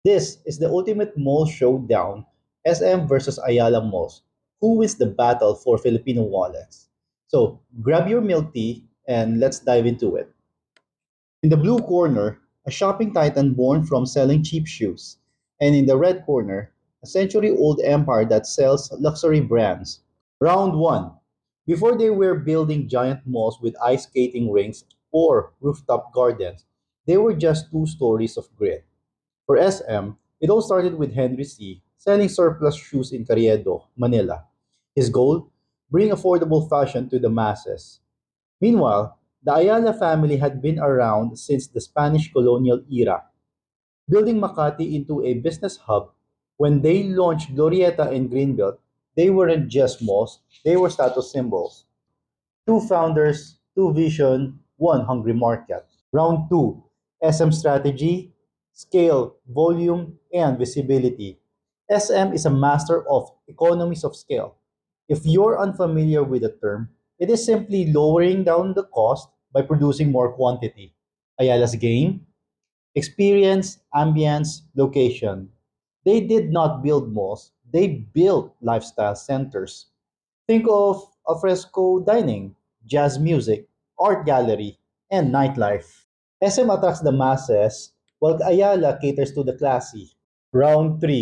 This is the ultimate mall showdown, SM versus Ayala Malls. Who wins the battle for Filipino wallets? So grab your milk tea and let's dive into it. In the blue corner, a shopping titan born from selling cheap shoes. And in the red corner, a century old empire that sells luxury brands. Round 1. Before they were building giant malls with ice skating rinks or rooftop gardens, they were just two stories of grit. For SM, it all started with Henry C. selling surplus shoes in Carriedo, Manila. His goal? Bring affordable fashion to the masses. Meanwhile, the Ayala family had been around since the Spanish colonial era, building Makati into a business hub. When they launched Glorieta and Greenbelt, they weren't just malls, they were status symbols. Two founders, two vision, one hungry market. Round 2, SM strategy, scale, volume, and visibility. SM is a master of economies of scale. If you're unfamiliar with the term, it is simply lowering down the cost by producing more quantity. Ayala's game, experience, ambience, location. They did not build malls, they built lifestyle centers. Think of alfresco dining, jazz music, art gallery, and nightlife. SM attracts the masses, while Ayala caters to the classy. Round 3.